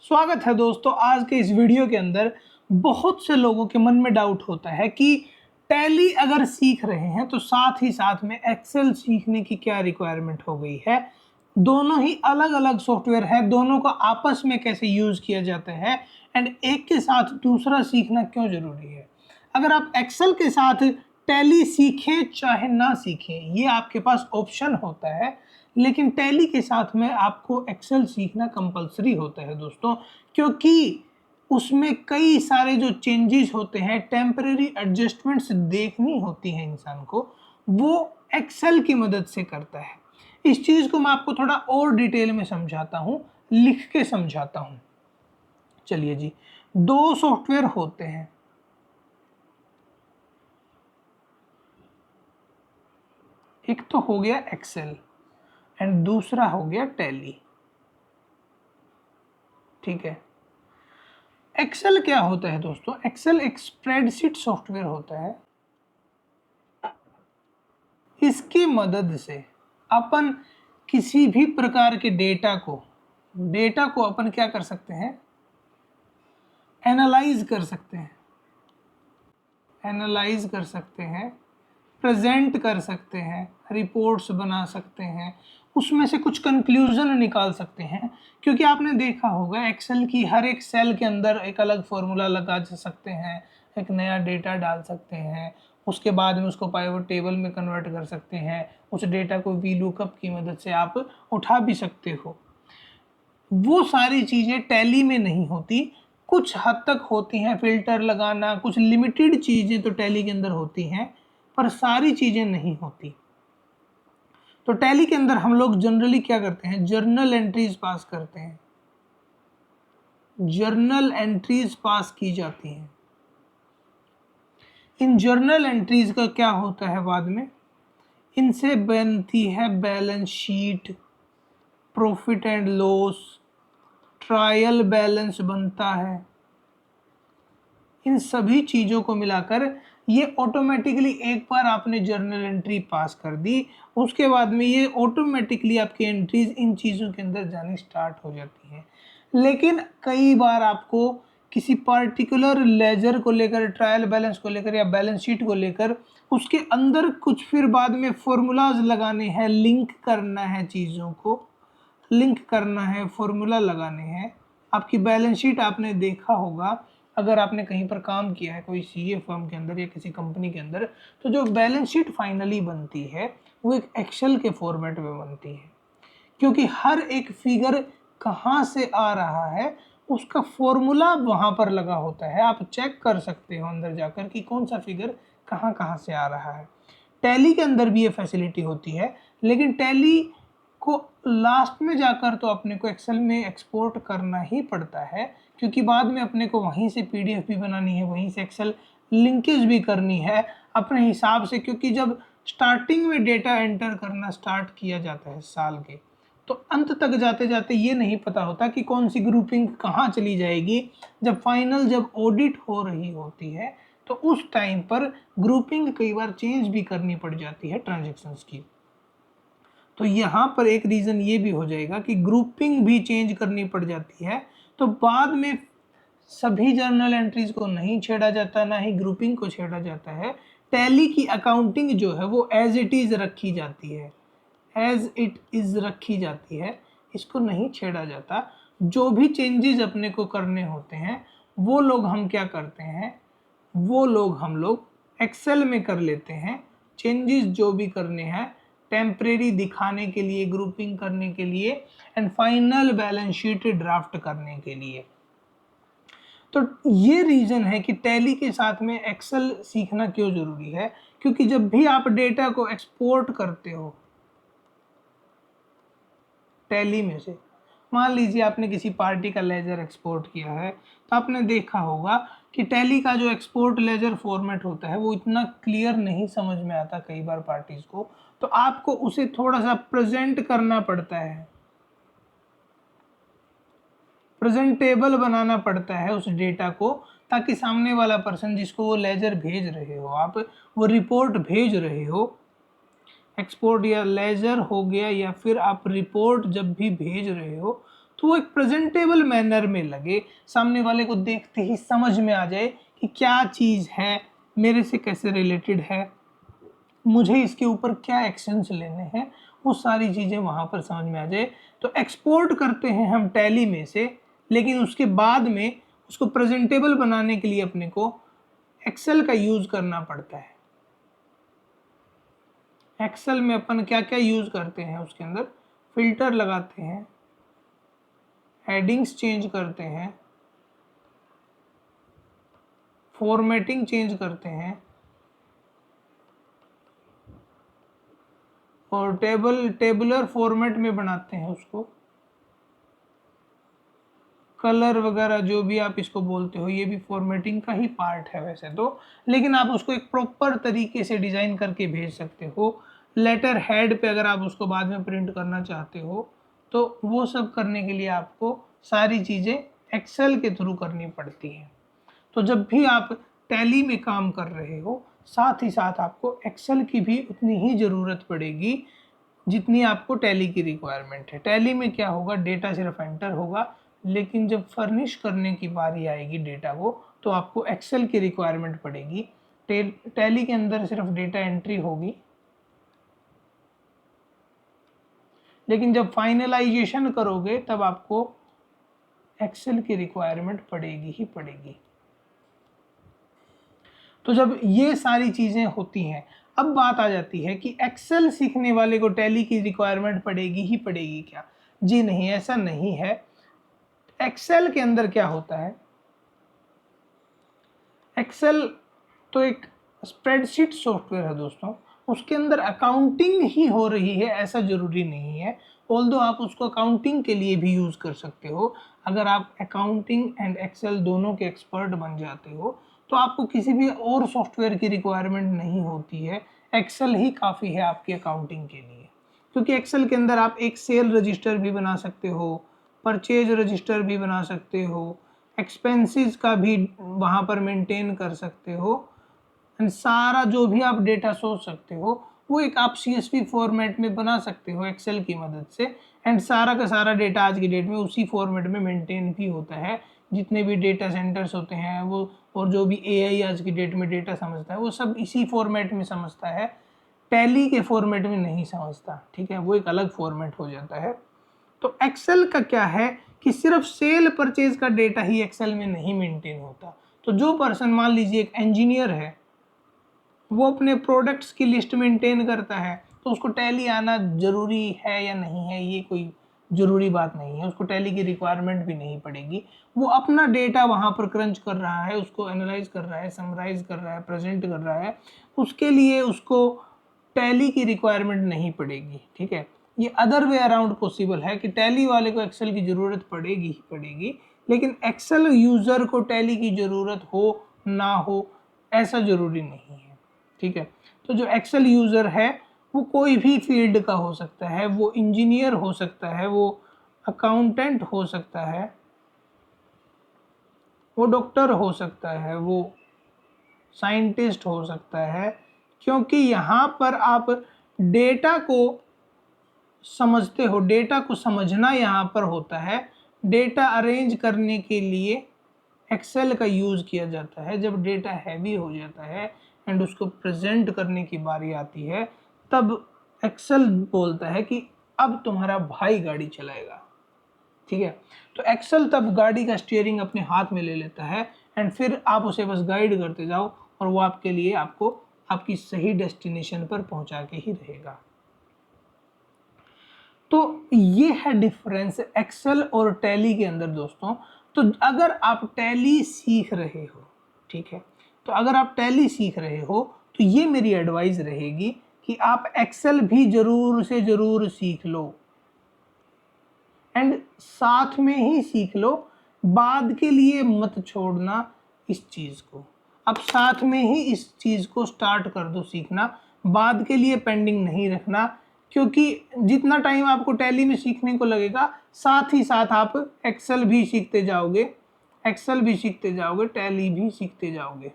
स्वागत है दोस्तों। आज के इस वीडियो के अंदर बहुत से लोगों के मन में डाउट होता है कि टैली अगर सीख रहे हैं तो साथ ही साथ में एक्सेल सीखने की क्या रिक्वायरमेंट हो गई है। दोनों ही अलग अलग सॉफ्टवेयर है, दोनों को आपस में कैसे यूज किया जाता है एंड एक के साथ दूसरा सीखना क्यों जरूरी है। अगर आप एक्सेल के साथ टैली सीखें चाहे ना सीखें, ये आपके पास ऑप्शन होता है, लेकिन टैली के साथ में आपको एक्सेल सीखना कंपलसरी होता है दोस्तों, क्योंकि उसमें कई सारे जो चेंजेस होते हैं, टेम्परेरी एडजस्टमेंट्स देखनी होती हैं इंसान को, वो एक्सेल की मदद से करता है। इस चीज़ को मैं आपको थोड़ा और डिटेल में समझाता हूँ, लिख के समझाता हूँ। चलिए जी, दो सॉफ्टवेयर होते हैं, एक तो हो गया एक्सेल एंड दूसरा हो गया टैली। ठीक है, एक्सेल क्या होता है दोस्तों? एक्सेल एक स्प्रेडशीट सॉफ्टवेयर होता है। इसकी मदद से अपन किसी भी प्रकार के डेटा को अपन क्या कर सकते हैं? एनालाइज कर सकते हैं, प्रेजेंट कर सकते हैं, रिपोर्ट्स बना सकते हैं, उसमें से कुछ कंक्लूजन निकाल सकते हैं। क्योंकि आपने देखा होगा एक्सेल की हर एक सेल के अंदर एक अलग फॉर्मूला लगा सकते हैं, एक नया डेटा डाल सकते हैं, उसके बाद में उसको पाइवट टेबल में कन्वर्ट कर सकते हैं, उस डेटा को वी लुकअप की मदद से आप उठा भी सकते हो। वो सारी चीज़ें टैली में नहीं होती, कुछ हद तक होती हैं, फिल्टर लगाना, कुछ लिमिटेड चीज़ें तो टैली के अंदर होती हैं, पर सारी चीज़ें नहीं होती। तो टैली के अंदर हम लोग जनरली क्या करते हैं? जर्नल एंट्रीज पास करते हैं, जर्नल एंट्रीज पास की जाती हैं। इन जर्नल एंट्रीज का क्या होता है बाद में? इनसे बनती है balance sheet, profit and loss, trial balance बनता है। इन सभी चीज़ों को मिलाकर ये ऑटोमेटिकली, एक बार आपने जर्नल एंट्री पास कर दी, उसके बाद में ये ऑटोमेटिकली आपकी एंट्रीज इन चीज़ों के अंदर जानी स्टार्ट हो जाती हैं। लेकिन कई बार आपको किसी पार्टिकुलर लेजर को लेकर, ट्रायल बैलेंस को लेकर या बैलेंस शीट को लेकर उसके अंदर कुछ फिर बाद में फॉर्मूलाज लगाने हैं, लिंक करना है, चीज़ों को लिंक करना है, फॉर्मूला लगाने हैं। आपकी बैलेंस शीट आपने देखा होगा, अगर आपने कहीं पर काम किया है कोई सीए फर्म के अंदर या किसी कंपनी के अंदर, तो जो बैलेंस शीट फाइनली बनती है वो एक एक्सेल के फॉर्मेट में बनती है, क्योंकि हर एक फिगर कहाँ से आ रहा है उसका फॉर्मूला वहाँ पर लगा होता है। आप चेक कर सकते हो अंदर जाकर कि कौन सा फिगर कहाँ कहाँ से आ रहा है। टैली के अंदर भी ये फैसिलिटी होती है, लेकिन टैली को लास्ट में जाकर तो अपने को एक्सेल में एक्सपोर्ट करना ही पड़ता है, क्योंकि बाद में अपने को वहीं से पीडीएफ भी बनानी है, वहीं से एक्सेल लिंकेज भी करनी है अपने हिसाब से। क्योंकि जब स्टार्टिंग में डेटा एंटर करना स्टार्ट किया जाता है साल के, तो अंत तक जाते जाते ये नहीं पता होता कि कौन सी ग्रुपिंग कहाँ चली जाएगी। जब ऑडिट हो रही होती है तो उस टाइम पर ग्रुपिंग कई बार चेंज भी करनी पड़ जाती है ट्रांजेक्शन्स की। तो यहाँ पर एक रीज़न ये भी हो जाएगा कि ग्रुपिंग भी चेंज करनी पड़ जाती है, तो बाद में सभी जर्नल एंट्रीज को नहीं छेड़ा जाता, ना ही ग्रुपिंग को छेड़ा जाता है। टैली की अकाउंटिंग जो है वो एज इट इज़ रखी जाती है, इसको नहीं छेड़ा जाता। जो भी चेंजेस अपने को करने होते हैं वो लोग हम क्या करते हैं, हम लोग एक्सेल में कर लेते हैं। चेंजेस जो भी करने हैं टेम्परेरी दिखाने के लिए, ग्रुपिंग करने के लिए and final balance sheet draft करने के लिए। तो ये रीज़न है कि टैली के साथ में एक्सेल सीखना क्यों ज़रूरी है। क्योंकि जब भी आप डेटा को एक्सपोर्ट करते हो टैली में से, मान लीजिए आपने किसी पार्टी का लेजर एक्सपोर्ट किया है, तो आपने देखा होगा कि टैली का जो एक्सपोर्ट लेजर फॉर्मेट होता है वो इतना क्लियर नहीं समझ में आता कई बार पार्टीज को, तो आपको उसे थोड़ा सा प्रेजेंट करना पड़ता है, प्रेजेंटेबल बनाना पड़ता है उस डेटा को, ताकि सामने वाला पर्सन जिसको वो लेजर भेज रहे हो, आप वो रिपोर्ट भेज रहे हो, एक्सपोर्ट या लेजर हो गया या फिर आप रिपोर्ट जब भी भेज रहे हो, तो वो एक प्रेजेंटेबल मैनर में लगे, सामने वाले को देखते ही समझ में आ जाए कि क्या चीज़ है, मेरे से कैसे रिलेटेड है, मुझे इसके ऊपर क्या एक्शंस लेने हैं, वो सारी चीज़ें वहाँ पर समझ में आ जाए। तो एक्सपोर्ट करते हैं हम टैली में से, लेकिन उसके बाद में उसको प्रेजेंटेबल बनाने के लिए अपने को एक्सेल का यूज़ करना पड़ता है। एक्सेल में अपन क्या क्या यूज़ करते हैं, उसके अंदर फिल्टर लगाते हैं, हेडिंग्स चेंज करते हैं, फॉर्मेटिंग चेंज करते हैं, और टेबुलर फॉर्मेट में बनाते हैं उसको, कलर वगैरह जो भी आप इसको बोलते हो, ये भी फॉर्मेटिंग का ही पार्ट है वैसे तो, लेकिन आप उसको एक प्रॉपर तरीके से डिज़ाइन करके भेज सकते हो। लेटर हेड पे अगर आप उसको बाद में प्रिंट करना चाहते हो, तो वो सब करने के लिए आपको सारी चीज़ें एक्सेल के थ्रू करनी पड़ती हैं। तो जब भी आप टैली में काम कर रहे हो, साथ ही साथ आपको एक्सेल की भी उतनी ही ज़रूरत पड़ेगी जितनी आपको टैली की रिक्वायरमेंट है। टैली में क्या होगा, डेटा सिर्फ एंटर होगा, लेकिन जब फर्निश करने की बारी आएगी डेटा को, तो आपको एक्सेल की रिक्वायरमेंट पड़ेगी। टैली के अंदर सिर्फ डेटा एंट्री होगी, लेकिन जब फाइनलाइजेशन करोगे तब आपको एक्सेल की रिक्वायरमेंट पड़ेगी ही पड़ेगी। तो जब ये सारी चीज़ें होती हैं, अब बात आ जाती है कि एक्सेल सीखने वाले को टैली की रिक्वायरमेंट पड़ेगी ही पड़ेगी क्या? जी नहीं, ऐसा नहीं है। एक्सेल के अंदर क्या होता है, एक्सेल तो एक स्प्रेडशीट सॉफ्टवेयर है दोस्तों, उसके अंदर अकाउंटिंग ही हो रही है ऐसा ज़रूरी नहीं है। ऑल्दो आप उसको अकाउंटिंग के लिए भी यूज़ कर सकते हो। अगर आप अकाउंटिंग एंड एक्सेल दोनों के एक्सपर्ट बन जाते हो, तो आपको किसी भी और सॉफ्टवेयर की रिक्वायरमेंट नहीं होती है। एक्सेल ही काफ़ी है आपकी अकाउंटिंग के लिए, क्योंकि एक्सेल के अंदर आप एक सेल रजिस्टर भी बना सकते हो, परचेज रजिस्टर भी बना सकते हो, एक्सपेंसेस का भी वहाँ पर मेंटेन कर सकते हो, एंड सारा जो भी आप डेटा सोच सकते हो वो एक आप CSV फॉर्मेट में बना सकते हो एक्सेल की मदद से। एंड सारा का सारा डेटा आज की डेट में उसी फॉर्मेट में मेंटेन भी होता है। जितने भी डेटा सेंटर्स होते हैं वो, और जो भी AI आज की डेट में डेटा समझता है, वो सब इसी फॉर्मेट में समझता है, टैली के फॉर्मेट में नहीं समझता। ठीक है, वो एक अलग फॉर्मेट हो जाता है। तो एक्सेल का क्या है कि सिर्फ सेल परचेज का डेटा ही एक्सेल में नहीं मेंटेन होता। तो जो पर्सन मान लीजिए एक इंजीनियर है, वो अपने प्रोडक्ट्स की लिस्ट मेंटेन करता है, तो उसको टैली आना जरूरी है या नहीं है, ये कोई ज़रूरी बात नहीं है, उसको टैली की रिक्वायरमेंट भी नहीं पड़ेगी। वो अपना डेटा वहाँ पर क्रंच कर रहा है, उसको एनालाइज कर रहा है, समराइज कर रहा है, प्रेजेंट कर रहा है, उसके लिए उसको टैली की रिक्वायरमेंट नहीं पड़ेगी। ठीक है, ये अदर वे अराउंड पॉसिबल है कि टैली वाले को एक्सेल की ज़रूरत पड़ेगी ही पड़ेगी, लेकिन एक्सेल यूज़र को टैली की ज़रूरत हो ना हो ऐसा ज़रूरी नहीं है। ठीक है, तो जो एक्सेल यूज़र है वो कोई भी फील्ड का हो सकता है, वो इंजीनियर हो सकता है, वो अकाउंटेंट हो सकता है, वो डॉक्टर हो सकता है, वो साइंटिस्ट हो सकता है, क्योंकि यहाँ पर आप डेटा को समझते हो, डेटा को समझना यहाँ पर होता है। डेटा अरेंज करने के लिए एक्सेल का यूज़ किया जाता है। जब डेटा हैवी हो जाता है एंड उसको प्रेजेंट करने की बारी आती है, तब एक्सेल बोलता है कि अब तुम्हारा भाई गाड़ी चलाएगा। ठीक है, तो एक्सेल तब गाड़ी का स्टीयरिंग अपने हाथ में ले लेता है, एंड फिर आप उसे बस गाइड करते जाओ और वो आपके लिए आपको आपकी सही डेस्टिनेशन पर पहुंचा के ही रहेगा। तो ये है डिफरेंस एक्सेल और टैली के अंदर दोस्तों। तो अगर आप टैली सीख रहे हो, ठीक है, तो अगर आप टैली सीख रहे हो तो ये मेरी एडवाइस रहेगी कि आप एक्सेल भी जरूर से जरूर सीख लो, एंड साथ में ही सीख लो, बाद के लिए मत छोड़ना इस चीज़ को। अब साथ में ही इस चीज़ को स्टार्ट कर दो सीखना, बाद के लिए पेंडिंग नहीं रखना, क्योंकि जितना टाइम आपको टैली में सीखने को लगेगा, साथ ही साथ आप एक्सेल भी सीखते जाओगे, एक्सेल भी सीखते जाओगे, टैली भी सीखते जाओगे।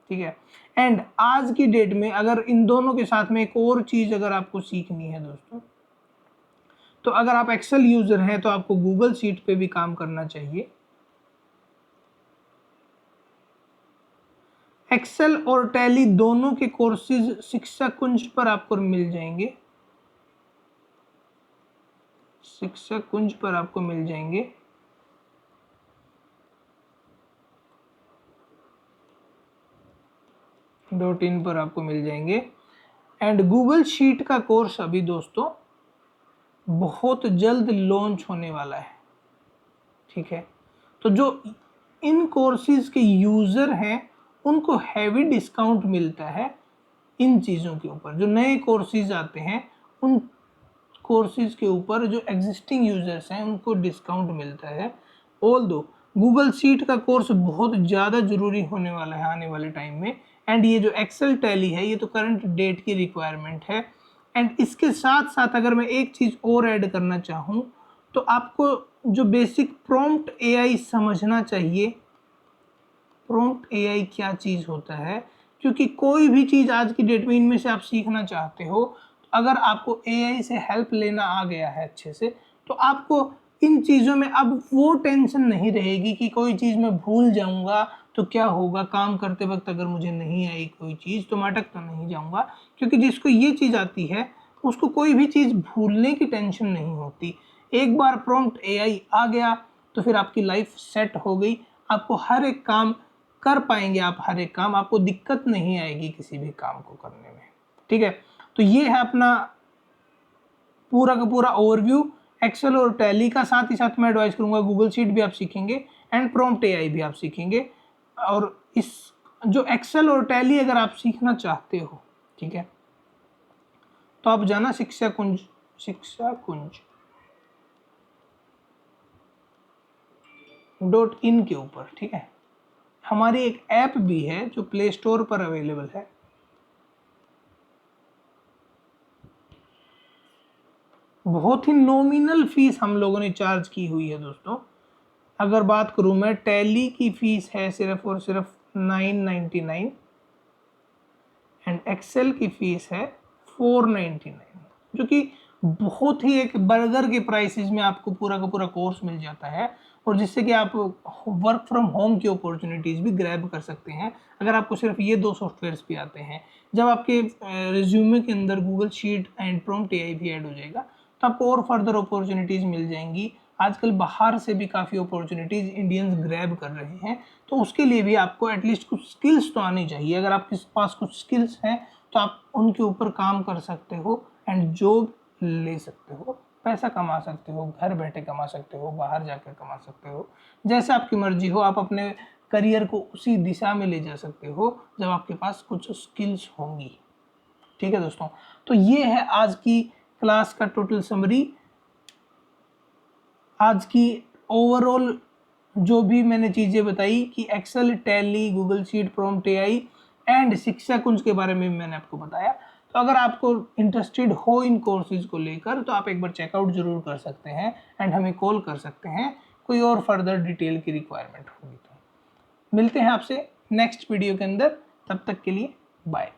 ठीक है, एंड आज की डेट में अगर इन दोनों के साथ में एक और चीज़ अगर आपको सीखनी है दोस्तों, तो अगर आप एक्सेल यूजर हैं तो आपको गूगल शीट पे भी काम करना चाहिए। एक्सेल और टैली दोनों के कोर्सेज शिक्षा कुंज पर आपको मिल जाएंगे, शिक्षा कुंज पर आपको मिल जाएंगे। .in पर आपको मिल जाएंगे। एंड गूगल शीट का कोर्स अभी दोस्तों बहुत जल्द लॉन्च होने वाला है, ठीक है। तो जो इन कोर्सेज के यूजर हैं उनको हैवी डिस्काउंट मिलता है इन चीज़ों के ऊपर। जो नए कोर्सेज आते हैं उन कोर्सेज के ऊपर जो एग्जिस्टिंग यूजर्स हैं उनको डिस्काउंट मिलता है। ऑल दो गूगल शीट का कोर्स बहुत ज़्यादा ज़रूरी होने वाला है आने वाले टाइम में। एंड ये जो एक्सेल टैली है ये तो करंट डेट की रिक्वायरमेंट है। एंड इसके साथ साथ अगर मैं एक चीज़ और ऐड करना चाहूँ तो आपको जो बेसिक प्रॉम्प्ट एआई समझना चाहिए। प्रॉम्प्ट एआई क्या चीज़ होता है, क्योंकि कोई भी चीज़ आज की डेट में इनमें से आप सीखना चाहते हो, अगर आपको एआई से हेल्प लेना आ गया है अच्छे से, तो आपको इन चीज़ों में अब वो टेंशन नहीं रहेगी कि कोई चीज़ मैं भूल जाऊंगा तो क्या होगा, काम करते वक्त अगर मुझे नहीं आई कोई चीज़ तो मैं अटक तो नहीं जाऊंगा। क्योंकि जिसको ये चीज़ आती है उसको कोई भी चीज़ भूलने की टेंशन नहीं होती। एक बार प्रॉम्प्ट एआई आ गया तो फिर आपकी लाइफ सेट हो गई। आपको हर एक काम कर पाएंगे, आप हर एक काम, आपको दिक्कत नहीं आएगी किसी भी काम को करने में, ठीक है। तो ये है अपना पूरा का पूरा ओवरव्यू एक्सेल और टैली का। साथ ही साथ मैं एडवाइस करूंगा गूगल शीट भी आप सीखेंगे एंड प्रॉम्प्ट एआई भी आप सीखेंगे। और इस जो एक्सेल और टैली अगर आप सीखना चाहते हो, ठीक है, तो आप जाना शिक्षा कुंज .in के ऊपर, ठीक है। हमारी एक ऐप भी है जो प्ले स्टोर पर अवेलेबल है। बहुत ही नॉमिनल फीस हम लोगों ने चार्ज की हुई है दोस्तों। अगर बात करूं मैं, टैली की फीस है सिर्फ और सिर्फ 999 एंड एक्सेल की फीस है 499, जो कि बहुत ही एक बर्गर के प्राइसेस में आपको पूरा का पूरा कोर्स मिल जाता है। और जिससे कि आप वर्क फ्रॉम होम की अपॉर्चुनिटीज़ भी ग्रैब कर सकते हैं अगर आपको सिर्फ ये दो सॉफ्टवेयर्स भी आते हैं। जब आपके रिज्यूमे के अंदर Google sheet and prompt AI भी ऐड हो जाएगा तो आपको और फर्दर अपॉर्चुनिटीज़ मिल जाएंगी। आजकल बाहर से भी काफ़ी अपॉर्चुनिटीज़ इंडियंस ग्रैब कर रहे हैं, तो उसके लिए भी आपको एटलीस्ट कुछ स्किल्स तो आनी चाहिए। अगर आपके पास कुछ स्किल्स हैं तो आप उनके ऊपर काम कर सकते हो एंड जॉब ले सकते हो, पैसा कमा सकते हो, घर बैठे कमा सकते हो, बाहर जाकर कमा सकते हो, जैसे आपकी मर्जी हो। आप अपने करियर को उसी दिशा में ले जा सकते हो जब आपके पास कुछ स्किल्स होंगी, ठीक है दोस्तों। तो ये है आज की क्लास का टोटल समरी। आज की ओवरऑल जो भी मैंने चीज़ें बताई कि Excel, Tally, Google sheet, prompt AI and Shiksha Kunj के बारे में मैंने आपको बताया। तो अगर आपको इंटरेस्टेड हो इन कोर्सेज को लेकर तो आप एक बार चेकआउट जरूर कर सकते हैं एंड हमें कॉल कर सकते हैं कोई और फर्दर डिटेल की रिक्वायरमेंट होगी तो। मिलते हैं आपसे नेक्स्ट वीडियो के अंदर, तब तक के लिए बाय।